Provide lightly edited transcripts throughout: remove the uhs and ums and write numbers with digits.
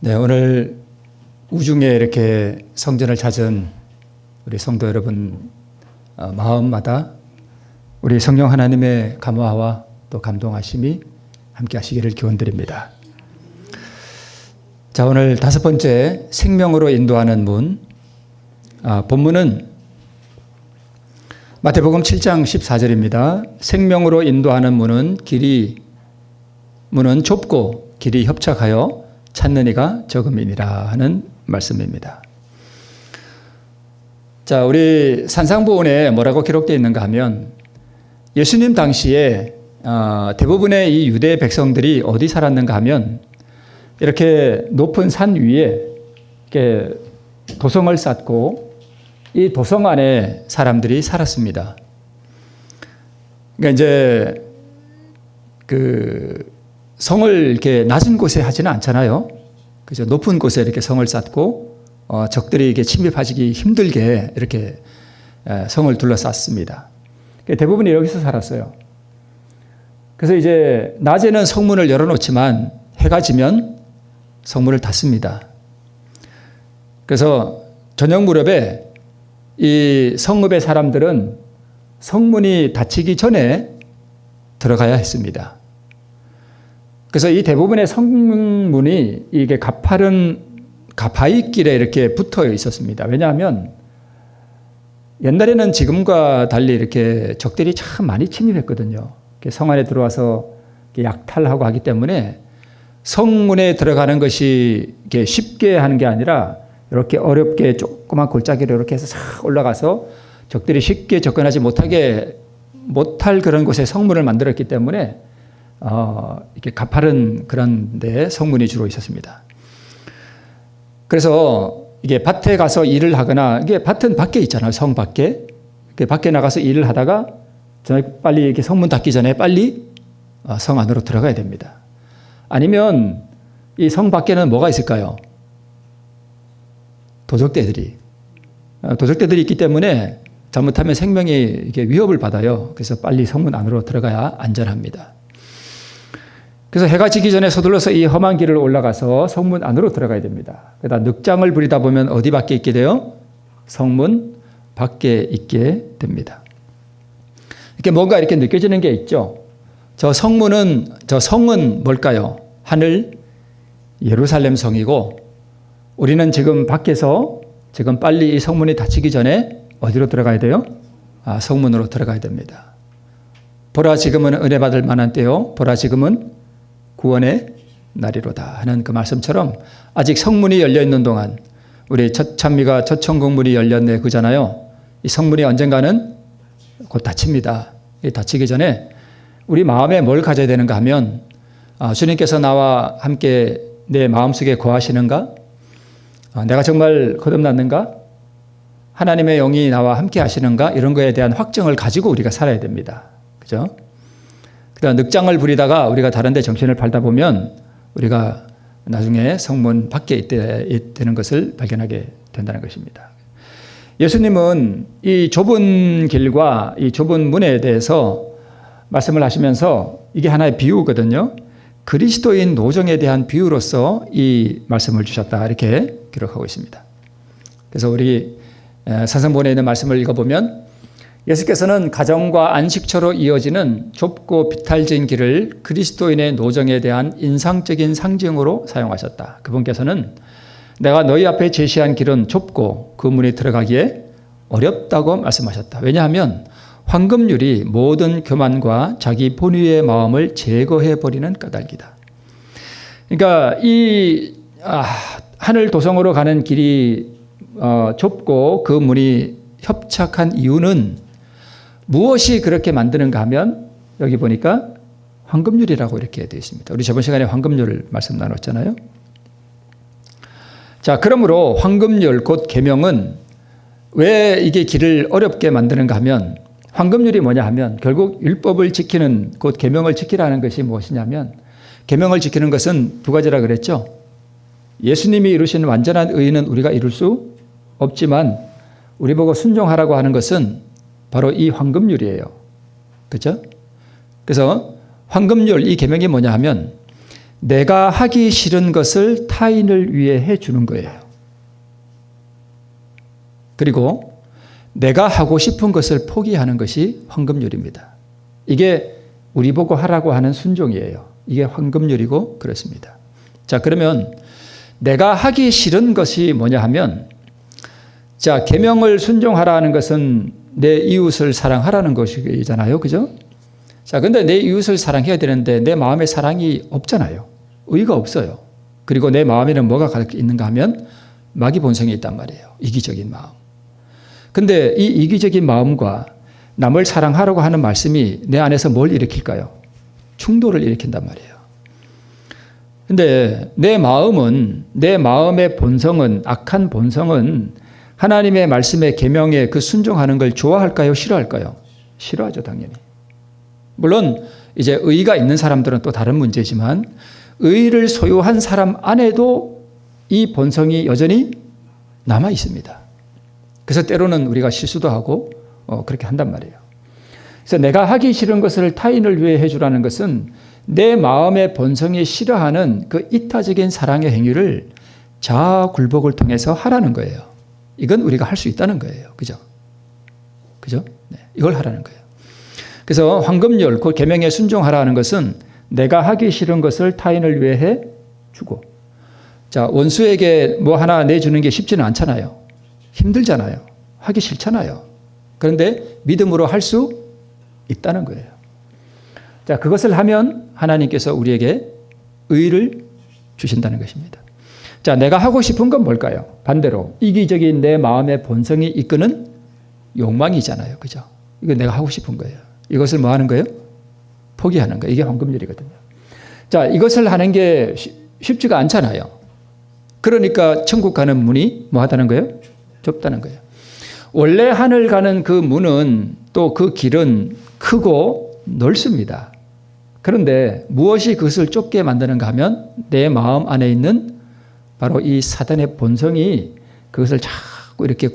네, 오늘 우중에 이렇게 성전을 찾은 우리 성도 여러분 마음마다 우리 성령 하나님의 감화와 또 감동하심이 함께 하시기를 기원드립니다. 자, 오늘 5번째 생명으로 인도하는 문. 본문은 마태복음 7장 14절입니다. 생명으로 인도하는 문은 좁고 길이 협착하여 찾는 이가 적음이니라 하는 말씀입니다. 자, 우리 산상보훈에 뭐라고 기록되어 있는가 하면 예수님 당시에 대부분의 이 유대 백성들이 어디 살았는가 하면 이렇게 높은 산 위에 이렇게 도성을 쌓고 이 도성 안에 사람들이 살았습니다. 그러니까 이제 성을 이렇게 낮은 곳에 하지는 않잖아요. 그죠? 높은 곳에 이렇게 성을 쌓고 적들이 이렇게 침입하기 힘들게 이렇게 성을 둘러쌌습니다. 대부분이 여기서 살았어요. 그래서 이제 낮에는 성문을 열어놓지만 해가 지면 성문을 닫습니다. 그래서 저녁 무렵에 이 성읍의 사람들은 성문이 닫히기 전에 들어가야 했습니다. 그래서 이 대부분의 성문이 이게 가파른 길에 이렇게 붙어 있었습니다. 왜냐하면 옛날에는 지금과 달리 이렇게 적들이 참 많이 침입했거든요. 성 안에 들어와서 약탈하고 하기 때문에 성문에 들어가는 것이 쉽게 하는 게 아니라 이렇게 어렵게 조그만 골짜기로 이렇게 해서 싹 올라가서 적들이 쉽게 접근하지 못할 그런 곳에 성문을 만들었기 때문에 이렇게 가파른 그런 데 성문이 주로 있었습니다. 그래서 이게 밭에 가서 일을 하거나, 이게 밭은 밖에 있잖아요. 성 밖에. 밖에 나가서 일을 하다가 빨리 이렇게 성문 닫기 전에 빨리 성 안으로 들어가야 됩니다. 아니면 이 성 밖에는 뭐가 있을까요? 도적대들이 있기 때문에 잘못하면 생명이 이렇게 위협을 받아요. 그래서 빨리 성문 안으로 들어가야 안전합니다. 그래서 해가 지기 전에 서둘러서 이 험한 길을 올라가서 성문 안으로 들어가야 됩니다. 그러다 늑장을 부리다 보면 어디 밖에 있게 돼요? 성문 밖에 있게 됩니다. 이렇게 뭔가 이렇게 느껴지는 게 있죠. 저 성은 뭘까요? 하늘 예루살렘 성이고 우리는 지금 밖에서 지금 빨리 이 성문이 닫히기 전에 어디로 들어가야 돼요? 성문으로 들어가야 됩니다. 보라 지금은 은혜 받을 만한 때요. 보라 지금은 구원의 날이로다 하는 그 말씀처럼 아직 성문이 열려 있는 동안 우리 첫 찬미가 첫 천국문이 열렸네 그잖아요. 이 성문이 언젠가는 곧 닫힙니다. 닫히기 전에 우리 마음에 뭘 가져야 되는가 하면 주님께서 나와 함께 내 마음속에 거하시는가? 내가 정말 거듭났는가? 하나님의 영이 나와 함께 하시는가? 이런 거에 대한 확정을 가지고 우리가 살아야 됩니다. 그죠? 그러나 늑장을 부리다가 우리가 다른 데 정신을 팔다 보면 우리가 나중에 성문 밖에 있다는 것을 발견하게 된다는 것입니다. 예수님은 이 좁은 길과 이 좁은 문에 대해서 말씀을 하시면서 이게 하나의 비유거든요. 그리스도인 노정에 대한 비유로서 이 말씀을 주셨다 이렇게 기록하고 있습니다. 그래서 우리 산상본에 있는 말씀을 읽어보면 예수께서는 가정과 안식처로 이어지는 좁고 비탈진 길을 그리스도인의 노정에 대한 인상적인 상징으로 사용하셨다. 그분께서는 내가 너희 앞에 제시한 길은 좁고 그 문에 들어가기에 어렵다고 말씀하셨다. 왜냐하면 황금률이 모든 교만과 자기 본위의 마음을 제거해버리는 까닭이다. 그러니까 이 하늘 도성으로 가는 길이 좁고 그 문이 협착한 이유는 무엇이 그렇게 만드는가 하면 여기 보니까 황금률이라고 이렇게 되어 있습니다. 우리 저번 시간에 황금률 말씀 나눴잖아요. 자, 그러므로 황금률 곧 계명은 왜 이게 길을 어렵게 만드는가 하면 황금률이 뭐냐 하면 결국 율법을 지키는 곧 계명을 지키라는 것이 무엇이냐면 계명을 지키는 것은 두 가지라 그랬죠. 예수님이 이루신 완전한 의는 우리가 이룰 수 없지만 우리 보고 순종하라고 하는 것은 바로 이 황금률이에요. 그렇죠? 그래서 황금률 이 계명이 뭐냐 하면 내가 하기 싫은 것을 타인을 위해 해주는 거예요. 그리고 내가 하고 싶은 것을 포기하는 것이 황금률입니다. 이게 우리 보고 하라고 하는 순종이에요. 이게 황금률이고 그렇습니다. 자, 그러면 내가 하기 싫은 것이 뭐냐 하면, 자, 계명을 순종하라는 것은 내 이웃을 사랑하라는 것이잖아요. 그죠? 자, 근데 내 이웃을 사랑해야 되는데 내 마음에 사랑이 없잖아요. 의가 없어요. 그리고 내 마음에는 뭐가 있는가 하면 마귀 본성이 있단 말이에요. 이기적인 마음. 근데 이 이기적인 마음과 남을 사랑하라고 하는 말씀이 내 안에서 뭘 일으킬까요? 충돌을 일으킨단 말이에요. 근데 내 마음은, 내 마음의 본성은, 악한 본성은 하나님의 말씀의 계명에 그 순종하는 걸 좋아할까요? 싫어할까요? 싫어하죠, 당연히. 물론 이제 의가 있는 사람들은 또 다른 문제지만 의를 소유한 사람 안에도 이 본성이 여전히 남아 있습니다. 그래서 때로는 우리가 실수도 하고 그렇게 한단 말이에요. 그래서 내가 하기 싫은 것을 타인을 위해 해주라는 것은 내 마음의 본성이 싫어하는 그 이타적인 사랑의 행위를 자아 굴복을 통해서 하라는 거예요. 이건 우리가 할 수 있다는 거예요. 그죠? 그죠? 네, 이걸 하라는 거예요. 그래서 황금률, 그 계명에 순종하라는 것은 내가 하기 싫은 것을 타인을 위해 해주고, 자, 원수에게 뭐 하나 내주는 게 쉽지는 않잖아요. 힘들잖아요. 하기 싫잖아요. 그런데 믿음으로 할 수 있다는 거예요. 자, 그것을 하면 하나님께서 우리에게 의를 주신다는 것입니다. 자, 내가 하고 싶은 건 뭘까요? 반대로 이기적인 내 마음의 본성이 이끄는 욕망이잖아요. 그죠? 이거 내가 하고 싶은 거예요. 이것을 뭐 하는 거예요? 포기하는 거예요. 이게 황금률이거든요. 자, 이것을 하는 게 쉽지가 않잖아요. 그러니까 천국 가는 문이 뭐 하다는 거예요? 좁다는 거예요. 원래 하늘 가는 그 문은, 또 그 길은 크고 넓습니다. 그런데 무엇이 그것을 좁게 만드는가 하면 내 마음 안에 있는 바로 이 사단의 본성이 그것을 자꾸 이렇게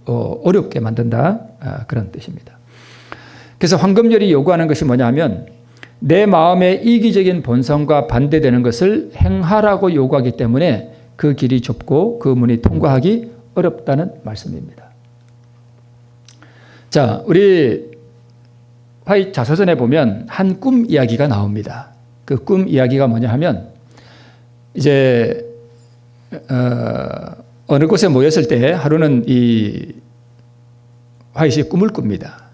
어렵게 만든다, 그런 뜻입니다. 그래서 황금률이 요구하는 것이 뭐냐면 내 마음의 이기적인 본성과 반대되는 것을 행하라고 요구하기 때문에 그 길이 좁고 그 문이 통과하기 어렵다는 말씀입니다. 자, 우리 화이 자서전에 보면 한 꿈 이야기가 나옵니다. 그 꿈 이야기가 뭐냐 하면, 이제 어느 곳에 모였을 때 하루는 이 화이시 꿈을 꿉니다.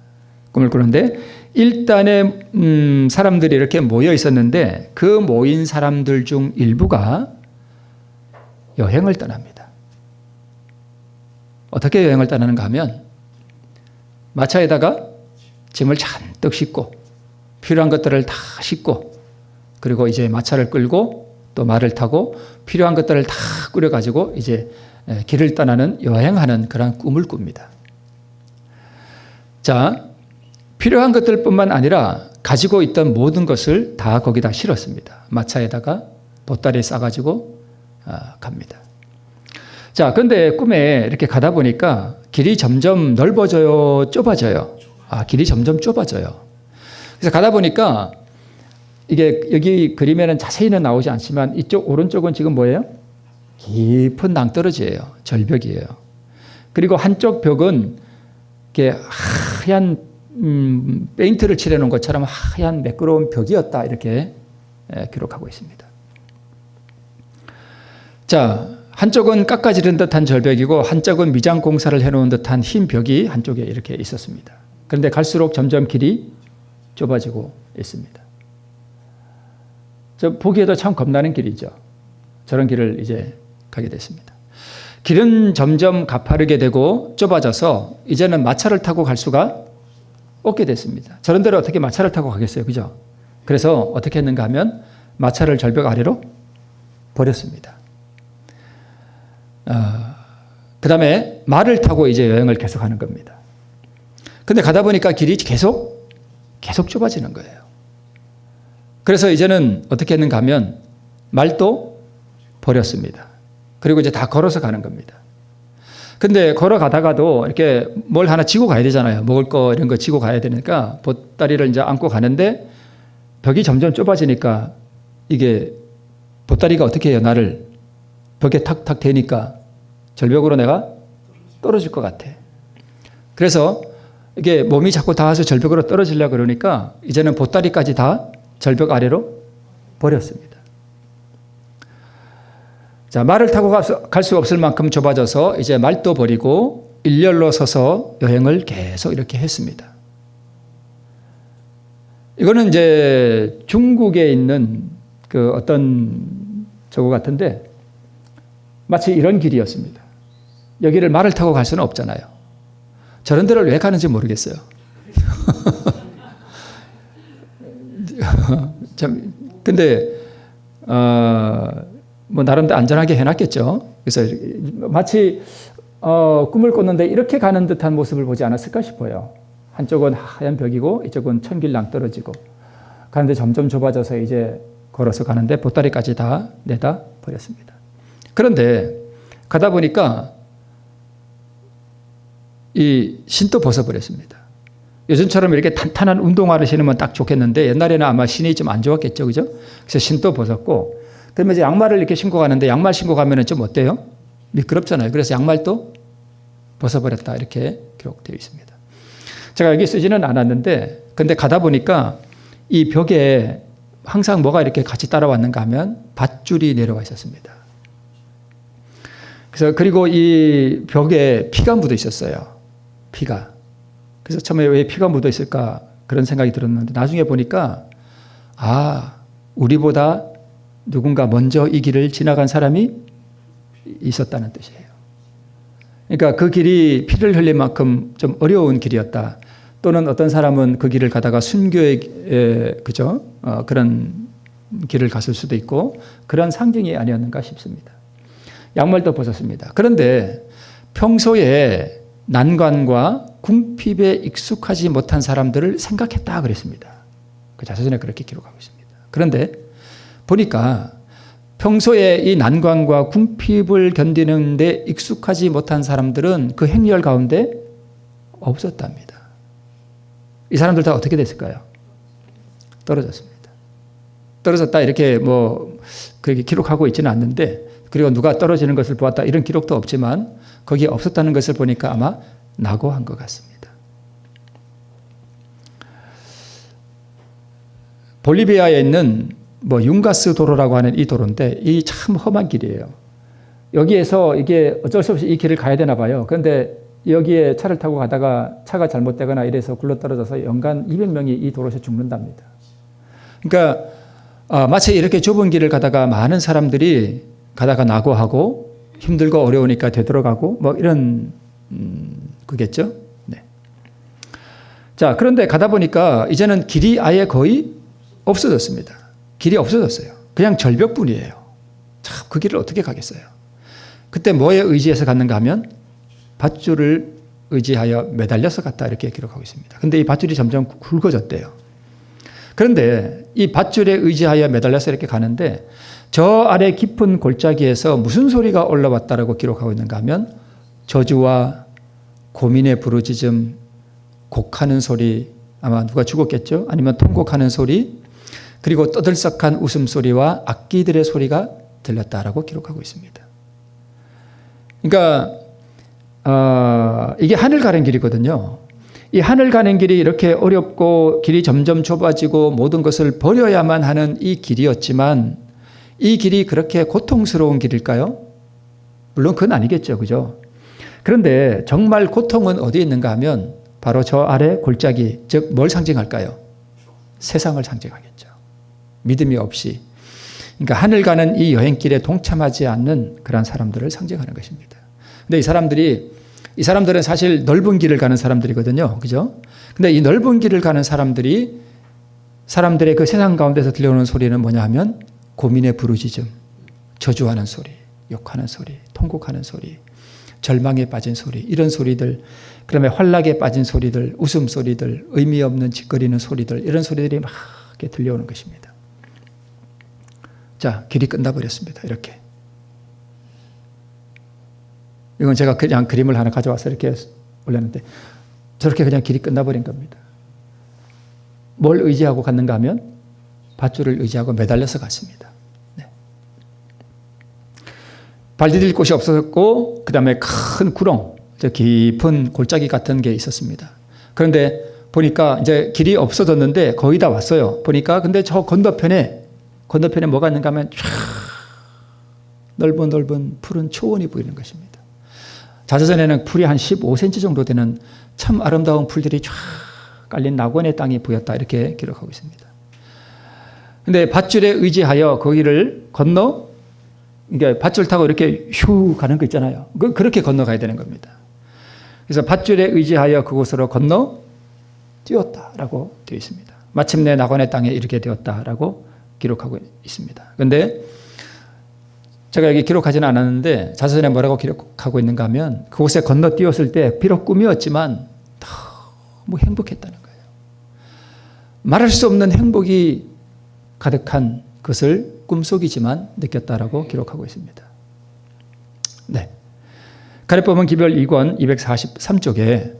꿈을 꾸는데 일단에 사람들이 이렇게 모여 있었는데 그 모인 사람들 중 일부가 여행을 떠납니다. 어떻게 여행을 떠나는가 하면 마차에다가 짐을 잔뜩 싣고 필요한 것들을 다 싣고, 그리고 이제 마차를 끌고 또 말을 타고 필요한 것들을 다 꾸려가지고 이제 길을 떠나는, 여행하는 그런 꿈을 꿉니다. 자, 필요한 것들뿐만 아니라 가지고 있던 모든 것을 다 거기다 실었습니다. 마차에다가 보따리에 싸가지고 갑니다. 자, 근데 꿈에 이렇게 가다 보니까 길이 점점 넓어져요, 좁아져요? 길이 점점 좁아져요. 그래서 가다 보니까 이게 여기 그림에는 자세히는 나오지 않지만 이쪽 오른쪽은 지금 뭐예요? 깊은 낭떠러지예요. 절벽이에요. 그리고 한쪽 벽은 이렇게 하얀 페인트를 칠해놓은 것처럼 하얀 매끄러운 벽이었다, 이렇게 기록하고 있습니다. 자, 한쪽은 깎아지른 듯한 절벽이고 한쪽은 미장 공사를 해놓은 듯한 흰 벽이 한쪽에 이렇게 있었습니다. 그런데 갈수록 점점 길이 좁아지고 있습니다. 저 보기에도 참 겁나는 길이죠. 저런 길을 이제 가게 됐습니다. 길은 점점 가파르게 되고 좁아져서 이제는 마차를 타고 갈 수가 없게 됐습니다. 저런 데로 어떻게 마차를 타고 가겠어요, 그죠? 그래서 어떻게 했는가 하면 마차를 절벽 아래로 버렸습니다. 그 다음에 말을 타고 이제 여행을 계속하는 겁니다. 근데 가다 보니까 길이 계속 좁아지는 거예요. 그래서 이제는 어떻게 했는가 하면 말도 버렸습니다. 그리고 이제 다 걸어서 가는 겁니다. 근데 걸어가다가도 이렇게 뭘 하나 지고 가야 되잖아요. 먹을 거 이런 거 지고 가야 되니까 보따리를 이제 안고 가는데 벽이 점점 좁아지니까 이게 보따리가 어떻게 해요? 나를 벽에 탁탁 대니까 절벽으로 내가 떨어질 것 같아. 그래서 이게 몸이 자꾸 닿아서 절벽으로 떨어지려고 그러니까 이제는 보따리까지 다 절벽 아래로 버렸습니다. 자, 말을 타고 갈 수 없을 만큼 좁아져서 이제 말도 버리고 일렬로 서서 여행을 계속 이렇게 했습니다. 이거는 이제 중국에 있는 그 어떤 저거 같은데 마치 이런 길이었습니다. 여기를 말을 타고 갈 수는 없잖아요. 저런 데를 왜 가는지 모르겠어요. 참, 근데, 뭐, 나름대로 안전하게 해놨겠죠. 그래서 마치, 꿈을 꿨는데 이렇게 가는 듯한 모습을 보지 않았을까 싶어요. 한쪽은 하얀 벽이고, 이쪽은 천길랑 떨어지고, 가는데 점점 좁아져서 이제 걸어서 가는데 보따리까지 다 내다 버렸습니다. 그런데, 가다 보니까, 이 신도 벗어버렸습니다. 요즘처럼 이렇게 탄탄한 운동화를 신으면 딱 좋겠는데 옛날에는 아마 신이 좀 안 좋았겠죠. 그죠? 그래서 신도 벗었고 그러면 이제 양말을 이렇게 신고 가는데 양말 신고 가면은 좀 어때요? 미끄럽잖아요. 그래서 양말도 벗어버렸다. 이렇게 기록되어 있습니다. 제가 여기 쓰지는 않았는데 근데 가다 보니까 이 벽에 항상 뭐가 이렇게 같이 따라왔는가 하면 밧줄이 내려와 있었습니다. 그래서 그리고 이 벽에 피가 묻어 있었어요. 피가. 그래서 처음에 왜 피가 묻어 있을까 그런 생각이 들었는데 나중에 보니까 우리보다 누군가 먼저 이 길을 지나간 사람이 있었다는 뜻이에요. 그러니까 그 길이 피를 흘릴 만큼 좀 어려운 길이었다. 또는 어떤 사람은 그 길을 가다가 순교의 그죠? 그런 길을 갔을 수도 있고 그런 상징이 아니었는가 싶습니다. 양말도 벗었습니다. 그런데 평소에 난관과 궁핍에 익숙하지 못한 사람들을 생각했다 그랬습니다. 그 자서전에 그렇게 기록하고 있습니다. 그런데 보니까 평소에 이 난관과 궁핍을 견디는 데 익숙하지 못한 사람들은 그 행렬 가운데 없었답니다. 이 사람들 다 어떻게 됐을까요? 떨어졌습니다. 떨어졌다 이렇게 뭐 그렇게 기록하고 있지는 않는데 그리고 누가 떨어지는 것을 보았다 이런 기록도 없지만 거기에 없었다는 것을 보니까 아마 낙오한 것 같습니다. 볼리비아에 있는 뭐 융가스 도로라고 하는 이 도로인데 이 참 험한 길이에요. 여기에서 이게 어쩔 수 없이 이 길을 가야 되나 봐요. 그런데 여기에 차를 타고 가다가 차가 잘못되거나 이래서 굴러떨어져서 연간 200명이 이 도로에서 죽는답니다. 그러니까 마치 이렇게 좁은 길을 가다가 많은 사람들이 가다가 낙오하고 힘들고 어려우니까 되돌아가고 뭐 이런 그겠죠. 네. 자, 그런데 가다 보니까 이제는 길이 아예 거의 없어졌습니다. 길이 없어졌어요. 그냥 절벽뿐이에요. 참, 그 길을 어떻게 가겠어요? 그때 뭐에 의지해서 갔는가 하면 밧줄을 의지하여 매달려서 갔다 이렇게 기록하고 있습니다. 근데 이 밧줄이 점점 굵어졌대요. 그런데 이 밧줄에 의지하여 매달려서 이렇게 가는데 저 아래 깊은 골짜기에서 무슨 소리가 올라왔다라고 기록하고 있는가 하면 저주와 고민의 부르짖음, 곡하는 소리, 아마 누가 죽었겠죠? 아니면 통곡하는 소리, 그리고 떠들썩한 웃음소리와 악기들의 소리가 들렸다라고 기록하고 있습니다. 그러니까 이게 하늘 가는 길이거든요. 이 하늘 가는 길이 이렇게 어렵고 길이 점점 좁아지고 모든 것을 버려야만 하는 이 길이었지만 이 길이 그렇게 고통스러운 길일까요? 물론 그건 아니겠죠. 그죠? 그런데 정말 고통은 어디에 있는가 하면 바로 저 아래 골짜기, 즉 뭘 상징할까요? 세상을 상징하겠죠. 믿음이 없이. 그러니까 하늘 가는 이 여행길에 동참하지 않는 그런 사람들을 상징하는 것입니다. 근데 이 사람들은 사실 넓은 길을 가는 사람들이거든요. 그죠? 근데 이 넓은 길을 가는 사람들의 그 세상 가운데서 들려오는 소리는 뭐냐 하면 고민의 부르짖음, 저주하는 소리, 욕하는 소리, 통곡하는 소리, 절망에 빠진 소리, 이런 소리들, 그다음에 환락에 빠진 소리들, 웃음소리들, 의미 없는 짓거리는 소리들, 이런 소리들이 막 이렇게 들려오는 것입니다. 자, 길이 끝나버렸습니다. 이렇게. 이건 제가 그냥 그림을 하나 가져와서 이렇게 올렸는데 저렇게 그냥 길이 끝나버린 겁니다. 뭘 의지하고 갔는가 하면 밧줄을 의지하고 매달려서 갔습니다. 네. 발 디딜 곳이 없었고, 그 다음에 큰 구렁, 깊은 골짜기 같은 게 있었습니다. 그런데 보니까 이제 길이 없어졌는데 거의 다 왔어요. 보니까 근데 저 건너편에 뭐가 있는가 하면 쫙 넓은 푸른 초원이 보이는 것입니다. 자서전에는 풀이 한 15cm 정도 되는 참 아름다운 풀들이 쫙 깔린 낙원의 땅이 보였다, 이렇게 기록하고 있습니다. 근데 밧줄에 의지하여 거기를 건너, 그러니까 밧줄 타고 이렇게 휴 가는 거 있잖아요. 그렇게 건너가야 되는 겁니다. 그래서 밧줄에 의지하여 그곳으로 건너 뛰었다라고 되어 있습니다. 마침내 낙원의 땅에 이르게 되었다라고 기록하고 있습니다. 그런데 제가 여기 기록하지는 않았는데 자서전에 뭐라고 기록하고 있는가 하면, 그곳에 건너 뛰었을 때 비록 꿈이었지만 너무 행복했다는 거예요. 말할 수 없는 행복이 가득한 것을 꿈속이지만 느꼈다라고 기록하고 있습니다. 네. 가래법은 기별 2권 243쪽에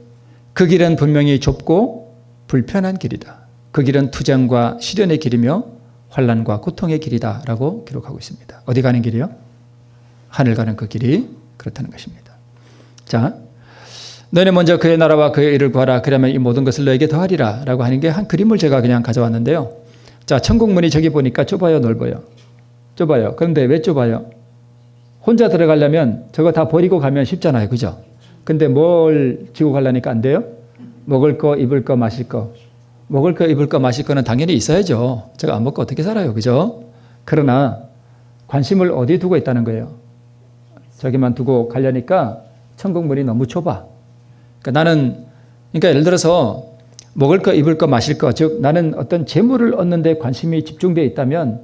그 길은 분명히 좁고 불편한 길이다. 그 길은 투쟁과 시련의 길이며 환난과 고통의 길이다 라고 기록하고 있습니다. 어디 가는 길이요? 하늘 가는 그 길이 그렇다는 것입니다. 자, 너희는 먼저 그의 나라와 그의 일을 구하라. 그러면 이 모든 것을 너에게 더하리라 라고 하는 게 한 그림을 제가 그냥 가져왔는데요. 자, 천국문이 저기 보니까 좁아요, 넓어요? 좁아요. 그런데 왜 좁아요? 혼자 들어가려면 저거 다 버리고 가면 쉽잖아요. 그죠? 근데 뭘 지고 가려니까 안 돼요? 먹을 거, 입을 거, 마실 거. 먹을 거, 입을 거, 마실 거는 당연히 있어야죠. 제가 안 먹고 어떻게 살아요. 그죠? 그러나 관심을 어디 두고 있다는 거예요? 저기만 두고 가려니까 천국문이 너무 좁아. 그러니까 예를 들어서 먹을 거, 입을 거, 마실 거, 즉 나는 어떤 재물을 얻는 데 관심이 집중되어 있다면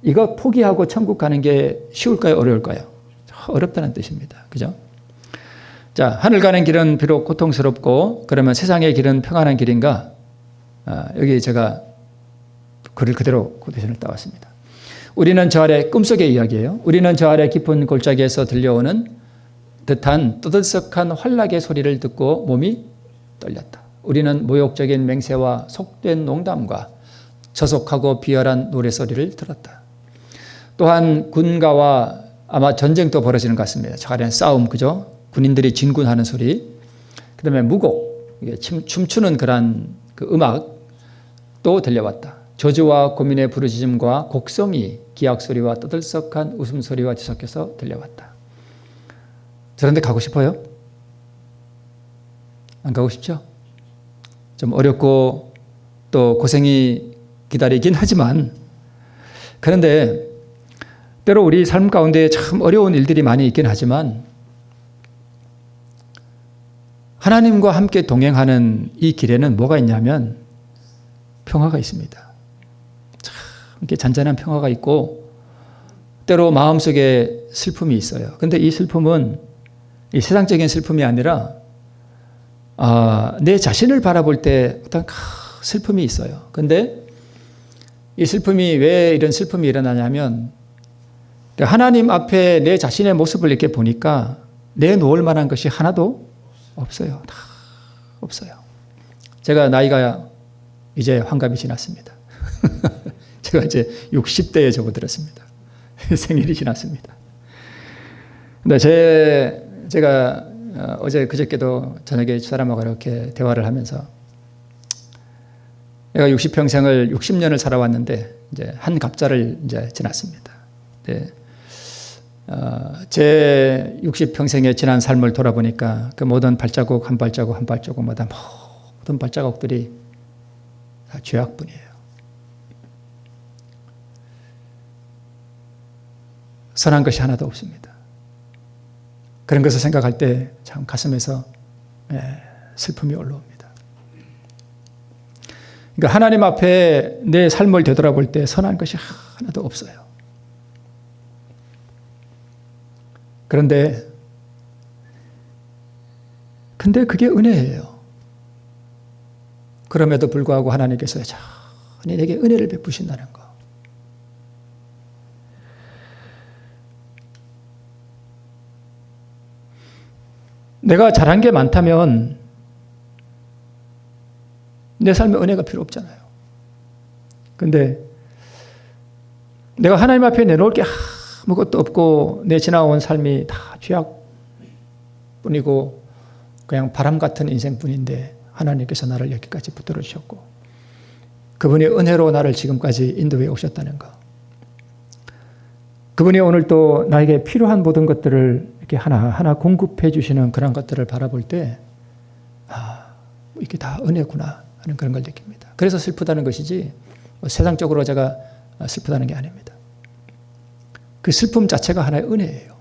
이거 포기하고 천국 가는 게 쉬울까요? 어려울까요? 어렵다는 뜻입니다. 그죠? 자, 하늘 가는 길은 비록 고통스럽고, 그러면 세상의 길은 평안한 길인가? 여기 제가 글을 그대로 코테이션을 따왔습니다. 우리는 저 아래, 꿈속의 이야기예요. 우리는 저 아래 깊은 골짜기에서 들려오는 듯한 떠들썩한 환락의 소리를 듣고 몸이 떨렸다. 우리는 모욕적인 맹세와 속된 농담과 저속하고 비열한 노래소리를 들었다. 또한 군가와 아마 전쟁도 벌어지는 것 같습니다. 저 아래는 싸움, 그죠? 군인들이 진군하는 소리, 그 다음에 무곡, 춤추는 그런 그 음악도 들려왔다. 저주와 고민의 부르짖음과 곡성이 기악소리와 떠들썩한 웃음소리와 뒤섞여서 들려왔다. 저런 데 가고 싶어요? 안 가고 싶죠? 좀 어렵고 또 고생이 기다리긴 하지만, 그런데 때로 우리 삶 가운데 참 어려운 일들이 많이 있긴 하지만 하나님과 함께 동행하는 이 길에는 뭐가 있냐면 평화가 있습니다. 참 이렇게 잔잔한 평화가 있고 때로 마음속에 슬픔이 있어요. 그런데 이 슬픔은 이 세상적인 슬픔이 아니라 내 자신을 바라볼 때 어떤 슬픔이 있어요. 그런데 이 슬픔이, 왜 이런 슬픔이 일어나냐면 하나님 앞에 내 자신의 모습을 이렇게 보니까 내놓을 만한 것이 하나도 없어요. 다 없어요. 제가 나이가 이제 환갑이 지났습니다. 제가 이제 60대에 접어들었습니다. 생일이 지났습니다. 근데 제가 어제 그저께도 저녁에 사람하고 이렇게 대화를 하면서, 내가 60평생을 60년을 살아왔는데 이제 한 갑자를 이제 지났습니다. 네. 제 60평생의 지난 삶을 돌아보니까 그 모든 발자국 한 발자국마다 모든 발자국들이 다 죄악뿐이에요. 선한 것이 하나도 없습니다. 그런 것을 생각할 때 참 가슴에서 슬픔이 올라옵니다. 그러니까 하나님 앞에 내 삶을 되돌아볼 때 선한 것이 하나도 없어요. 근데 그게 은혜예요. 그럼에도 불구하고 하나님께서 여전히 내게 은혜를 베푸신다는 거. 내가 잘한 게 많다면 내 삶에 은혜가 필요 없잖아요. 근데 내가 하나님 앞에 내놓을 게 아무것도 없고 내 지나온 삶이 다 죄악뿐이고 그냥 바람 같은 인생뿐인데 하나님께서 나를 여기까지 붙들어 주셨고 그분의 은혜로 나를 지금까지 인도해 오셨다는 것. 그분이 오늘 또 나에게 필요한 모든 것들을 이렇게 하나하나 공급해 주시는 그런 것들을 바라볼 때 이게 다 은혜구나 하는 그런 걸 느낍니다. 그래서 슬프다는 것이지 세상적으로 제가 슬프다는 게 아닙니다. 그 슬픔 자체가 하나의 은혜예요.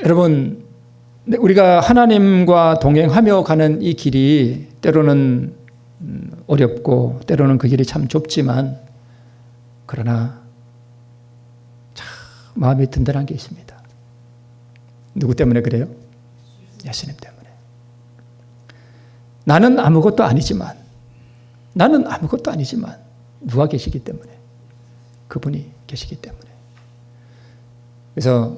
여러분, 우리가 하나님과 동행하며 가는 이 길이 때로는 어렵고 때로는 그 길이 참 좁지만 그러나 참 마음이 든든한 게 있습니다. 누구 때문에 그래요? 예수님 때문에. 나는 아무것도 아니지만 누가 계시기 때문에 그분이 계시기 때문에. 그래서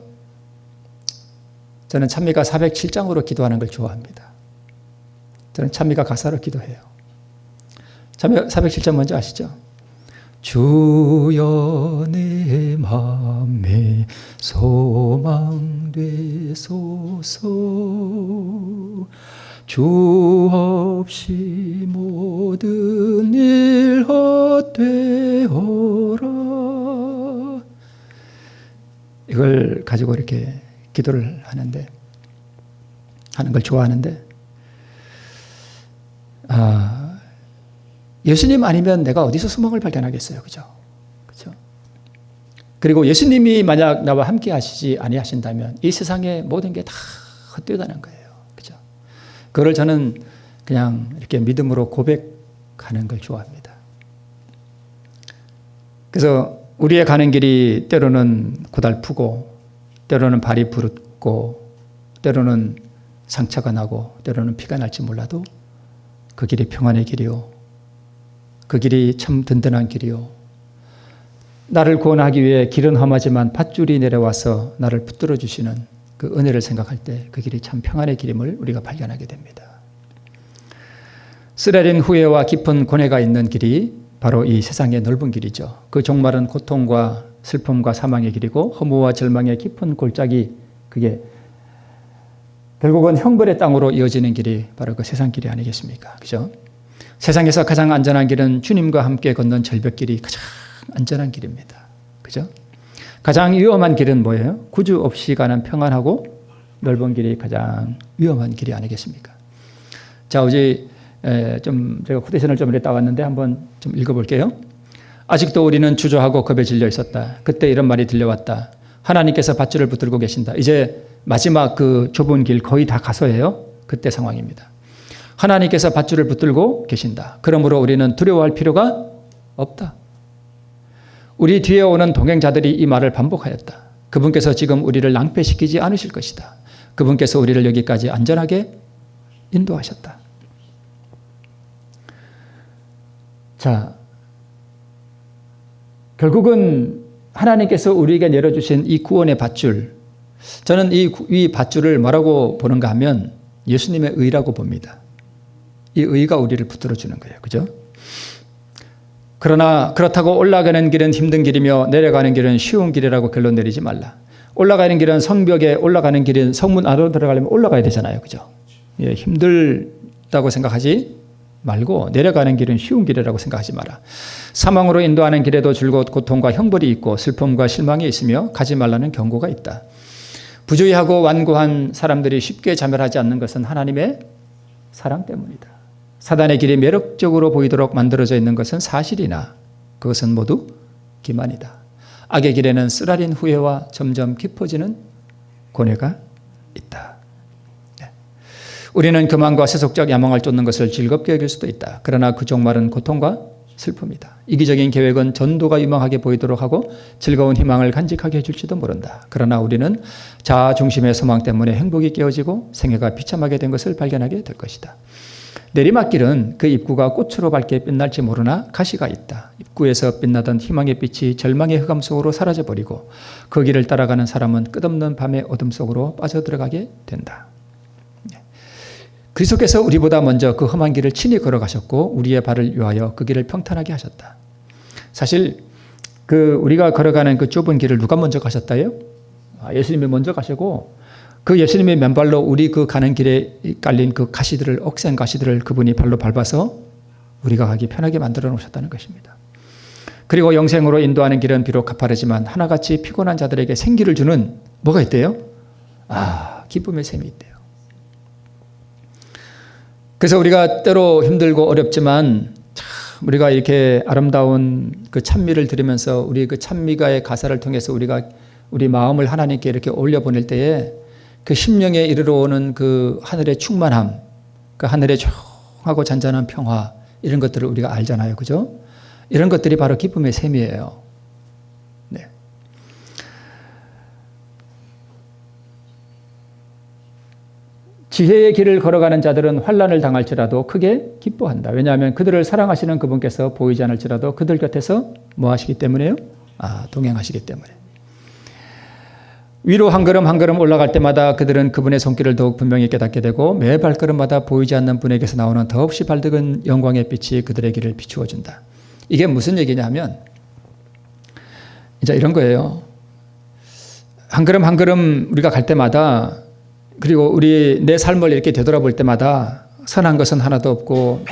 저는 찬미가 407장으로 기도하는 걸 좋아합니다. 저는 찬미가 가사로 기도해요. 찬미 407장 먼저 아시죠? 주여 내 맘에 소망 되소서 주 없이 모든 일 헛되어라. 이걸 가지고 이렇게 기도를 하는 걸 좋아하는데 예수님 아니면 내가 어디서 소망을 발견하겠어요. 그죠? 그죠? 그리고 예수님이 만약 나와 함께 하시지 아니하신다면 이 세상의 모든 게 다 헛되다는 거예요. 그죠? 그걸 저는 그냥 이렇게 믿음으로 고백하는 걸 좋아합니다. 그래서 우리의 가는 길이 때로는 고달프고 때로는 발이 부르고 때로는 상처가 나고 때로는 피가 날지 몰라도 그 길이 평안의 길이요. 그 길이 참 든든한 길이요. 나를 구원하기 위해 길은 험하지만 밧줄이 내려와서 나를 붙들어 주시는 그 은혜를 생각할 때 그 길이 참 평안의 길임을 우리가 발견하게 됩니다. 쓰라린 후회와 깊은 고뇌가 있는 길이 바로 이 세상의 넓은 길이죠. 그 종말은 고통과 슬픔과 사망의 길이고 허무와 절망의 깊은 골짜기 그게 결국은 형벌의 땅으로 이어지는 길이 바로 그 세상 길이 아니겠습니까? 그죠? 세상에서 가장 안전한 길은 주님과 함께 걷는 절벽길이 가장 안전한 길입니다. 그죠? 가장 위험한 길은 뭐예요? 구주 없이 가는 평안하고 넓은 길이 가장 위험한 길이 아니겠습니까? 자, 어제 제가 코테이션을 좀 이렇게 따왔는데 한번 좀 읽어볼게요. 아직도 우리는 주저하고 겁에 질려 있었다. 그때 이런 말이 들려왔다. 하나님께서 밧줄을 붙들고 계신다. 이제 마지막 그 좁은 길 거의 다 가서예요. 그때 상황입니다. 하나님께서 밧줄을 붙들고 계신다. 그러므로 우리는 두려워할 필요가 없다. 우리 뒤에 오는 동행자들이 이 말을 반복하였다. 그분께서 지금 우리를 낭패시키지 않으실 것이다. 그분께서 우리를 여기까지 안전하게 인도하셨다. 자, 결국은 하나님께서 우리에게 내려주신 이 구원의 밧줄, 저는 이 밧줄을 뭐라고 보는가 하면 예수님의 의라고 봅니다. 이 의가 우리를 붙들어주는 거예요. 그죠? 그러나 그렇다고 올라가는 길은 힘든 길이며 내려가는 길은 쉬운 길이라고 결론 내리지 말라. 올라가는 길은 성벽에 올라가는 길은 성문 안으로 들어가려면 올라가야 되잖아요. 그죠? 예, 힘들다고 생각하지 말고 내려가는 길은 쉬운 길이라고 생각하지 마라. 사망으로 인도하는 길에도 즐거운 고통과 형벌이 있고 슬픔과 실망이 있으며 가지 말라는 경고가 있다. 부주의하고 완고한 사람들이 쉽게 자멸하지 않는 것은 하나님의 사랑 때문이다. 사단의 길이 매력적으로 보이도록 만들어져 있는 것은 사실이나 그것은 모두 기만이다. 악의 길에는 쓰라린 후회와 점점 깊어지는 고뇌가 있다. 우리는 교만과 세속적 야망을 쫓는 것을 즐겁게 여길 수도 있다. 그러나 그 종말은 고통과 슬픔이다. 이기적인 계획은 전도가 유망하게 보이도록 하고 즐거운 희망을 간직하게 해줄지도 모른다. 그러나 우리는 자아 중심의 소망 때문에 행복이 깨어지고 생애가 비참하게 된 것을 발견하게 될 것이다. 내리막길은 그 입구가 꽃으로 밝게 빛날지 모르나 가시가 있다. 입구에서 빛나던 희망의 빛이 절망의 흑암 속으로 사라져버리고 그 길을 따라가는 사람은 끝없는 밤의 어둠 속으로 빠져들어가게 된다. 그리스도께서 우리보다 먼저 그 험한 길을 친히 걸어가셨고 우리의 발을 위하여 그 길을 평탄하게 하셨다. 사실 우리가 걸어가는 그 좁은 길을 누가 먼저 가셨다요? 예수님이 먼저 가시고 그 예수님의 맨발로 우리 그 가는 길에 깔린 그 가시들을, 억센 가시들을 그분이 발로 밟아서 우리가 가기 편하게 만들어 놓으셨다는 것입니다. 그리고 영생으로 인도하는 길은 비록 가파르지만 하나같이 피곤한 자들에게 생기를 주는 뭐가 있대요? 기쁨의 샘이 있대요. 그래서 우리가 때로 힘들고 어렵지만 참 우리가 이렇게 아름다운 그 찬미를 들으면서 우리 그 찬미가의 가사를 통해서 우리 마음을 하나님께 이렇게 올려보낼 때에 그 심령에 이르러 오는 그 하늘의 충만함, 그 하늘의 조용하고 잔잔한 평화, 이런 것들을 우리가 알잖아요. 그죠? 이런 것들이 바로 기쁨의 샘이에요. 네. 지혜의 길을 걸어가는 자들은 환난을 당할지라도 크게 기뻐한다. 왜냐하면 그들을 사랑하시는 그분께서 보이지 않을지라도 그들 곁에서 뭐 하시기 때문에요? 동행하시기 때문에. 위로 한 걸음 한 걸음 올라갈 때마다 그들은 그분의 손길을 더욱 분명히 깨닫게 되고 매 발걸음마다 보이지 않는 분에게서 나오는 더없이 밝은 영광의 빛이 그들의 길을 비추어 준다. 이게 무슨 얘기냐면 이제 이런 거예요. 한 걸음 한 걸음 우리가 갈 때마다, 그리고 내 삶을 이렇게 되돌아볼 때마다 선한 것은 하나도 없고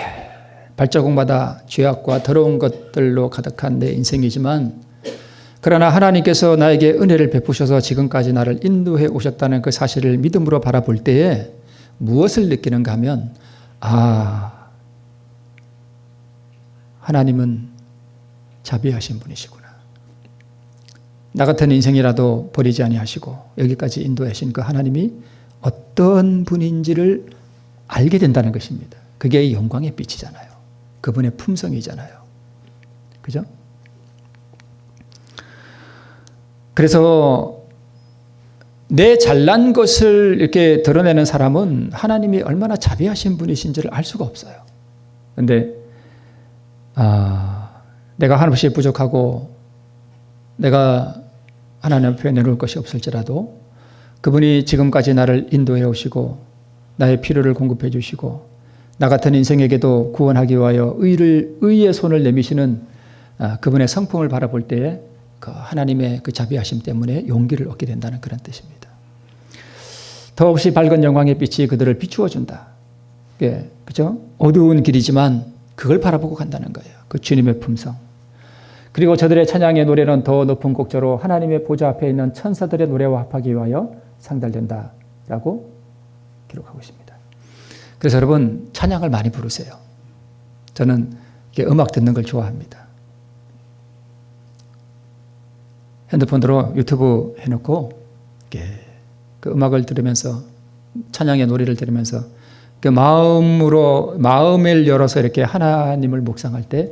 발자국마다 죄악과 더러운 것들로 가득한 내 인생이지만, 그러나 하나님께서 나에게 은혜를 베푸셔서 지금까지 나를 인도해 오셨다는 그 사실을 믿음으로 바라볼 때에 무엇을 느끼는가 하면, 하나님은 자비하신 분이시구나. 나 같은 인생이라도 버리지 아니하시고 여기까지 인도하신 그 하나님이 어떤 분인지를 알게 된다는 것입니다. 그게 영광의 빛이잖아요. 그분의 품성이잖아요. 그죠? 그래서 내 잘난 것을 이렇게 드러내는 사람은 하나님이 얼마나 자비하신 분이신지를 알 수가 없어요. 그런데 내가 한없이 부족하고 내가 하나님 앞에 내놓을 것이 없을지라도 그분이 지금까지 나를 인도해 오시고 나의 필요를 공급해 주시고 나 같은 인생에게도 구원하기 위하여 의의 손을 내미시는 그분의 성품을 바라볼 때에 그 하나님의 그 자비하심 때문에 용기를 얻게 된다는 그런 뜻입니다. 더없이 밝은 영광의 빛이 그들을 비추어 준다. 예, 그죠? 어두운 길이지만 그걸 바라보고 간다는 거예요. 그 주님의 품성. 그리고 저들의 찬양의 노래는 더 높은 곡조로 하나님의 보좌 앞에 있는 천사들의 노래와 합하기 위하여 상달된다라고 기록하고 있습니다. 그래서 여러분 찬양을 많이 부르세요. 저는 음악 듣는 걸 좋아합니다. 핸드폰으로 유튜브 해놓고 그 음악을 들으면서 찬양의 노래를 들으면서 그 마음을 열어서 이렇게 하나님을 묵상할 때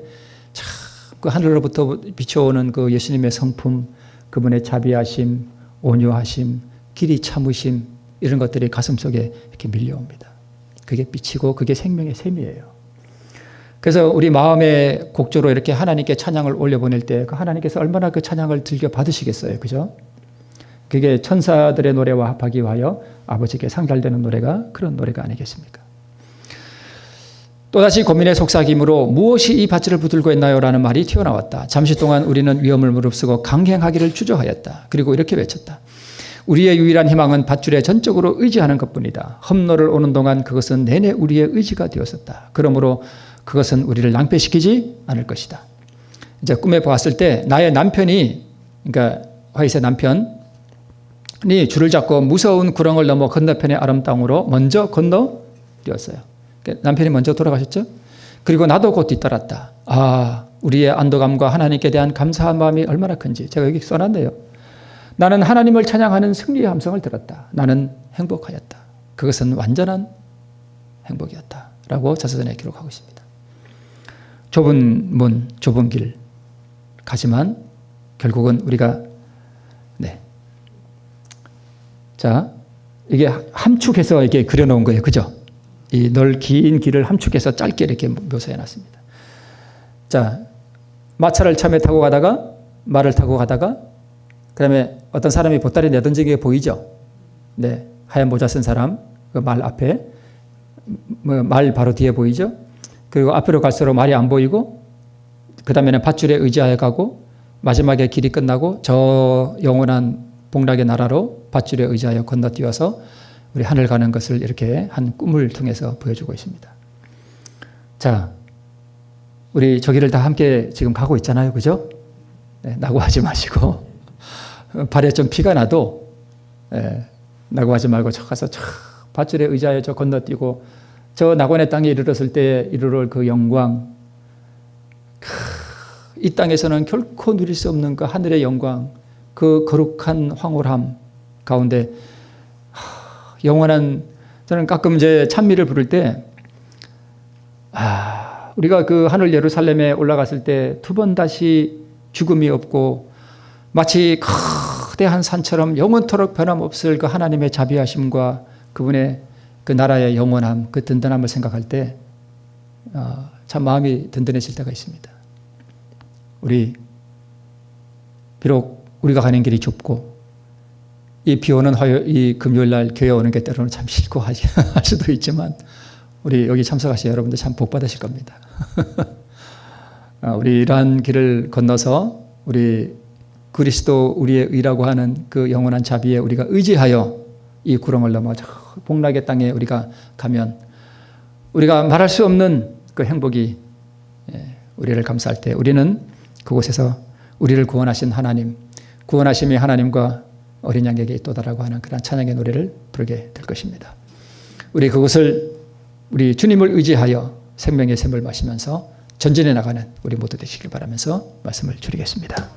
참 그 하늘로부터 비춰오는 그 예수님의 성품, 그분의 자비하심, 온유하심, 길이 참으심, 이런 것들이 가슴속에 이렇게 밀려옵니다. 그게 빛이고 그게 생명의 샘이에요. 그래서 우리 마음의 곡조로 이렇게 하나님께 찬양을 올려보낼 때 그 하나님께서 얼마나 그 찬양을 즐겨 받으시겠어요. 그죠? 그게 천사들의 노래와 합하기 위하여 아버지께 상달되는 노래가 그런 노래가 아니겠습니까? 또다시 고민의 속삭임으로 무엇이 이 밧줄을 붙들고 있나요? 라는 말이 튀어나왔다. 잠시 동안 우리는 위험을 무릅쓰고 강행하기를 주저하였다. 그리고 이렇게 외쳤다. 우리의 유일한 희망은 밧줄에 전적으로 의지하는 것뿐이다. 험로를 오는 동안 그것은 내내 우리의 의지가 되었었다. 그러므로 그것은 우리를 낭패시키지 않을 것이다. 이제 꿈에 보았을 때 나의 남편이, 그러니까 화이트의 남편이 줄을 잡고 무서운 구렁을 넘어 건너편의 아름땅으로 먼저 건너뛰었어요. 남편이 먼저 돌아가셨죠? 그리고 나도 곧 뒤따랐다. 우리의 안도감과 하나님께 대한 감사한 마음이 얼마나 큰지 제가 여기 써놨네요. 나는 하나님을 찬양하는 승리의 함성을 들었다. 나는 행복하였다. 그것은 완전한 행복이었다. 라고 자서전에 기록하고 있습니다. 좁은 문, 좁은 길 가지만 결국은 우리가 자, 이게 함축해서 이렇게 그려놓은 거예요. 그죠? 이 긴 길을 함축해서 짧게 이렇게 묘사해 놨습니다. 자, 마차를 처음에 타고 가다가 말을 타고 가다가 그다음에 어떤 사람이 보따리 내던지는 게 보이죠? 네, 하얀 모자 쓴 사람 그 말 앞에 말 바로 뒤에 보이죠? 그리고 앞으로 갈수록 말이 안 보이고 그 다음에는 밧줄에 의지하여 가고 마지막에 길이 끝나고 저 영원한 복락의 나라로 밧줄에 의지하여 건너뛰어서 우리 하늘 가는 것을 이렇게 한 꿈을 통해서 보여주고 있습니다. 자, 우리 저 길을 다 함께 지금 가고 있잖아요. 그죠? 네, 낙오하지 마시고 발에 좀 피가 나도 낙오하지 말고 저 가서 저 밧줄에 의지하여 저 건너뛰고 저 낙원의 땅에 이르렀을 때 이르러 그 영광, 이 땅에서는 결코 누릴 수 없는 그 하늘의 영광, 그 거룩한 황홀함 가운데 영원한, 저는 가끔 이제 찬미를 부를 때 우리가 그 하늘 예루살렘에 올라갔을 때 두 번 다시 죽음이 없고 마치 거대한 산처럼 영원토록 변함없을 그 하나님의 자비하심과 그분의 그 나라의 영원함, 그 든든함을 생각할 때 참 마음이 든든해질 때가 있습니다. 우리 비록 우리가 가는 길이 좁고 이 비 오는 이 금요일 날 교회 오는 게 때로는 참 싫고 할 수도 있지만 우리 여기 참석하신 여러분들 참 복 받으실 겁니다. 우리 이러한 길을 건너서 우리 그리스도 우리의 의라고 하는 그 영원한 자비에 우리가 의지하여 이 구렁을 넘어 저 복락의 땅에 우리가 가면 우리가 말할 수 없는 그 행복이 우리를 감싸할 때 우리는 그곳에서 우리를 구원하신 하나님, 구원하심이 하나님과 어린 양에게 있도다라고 하는 그런 찬양의 노래를 부르게 될 것입니다. 우리 그곳을 우리 주님을 의지하여 생명의 샘을 마시면서 전진해 나가는 우리 모두 되시길 바라면서 말씀을 줄이겠습니다.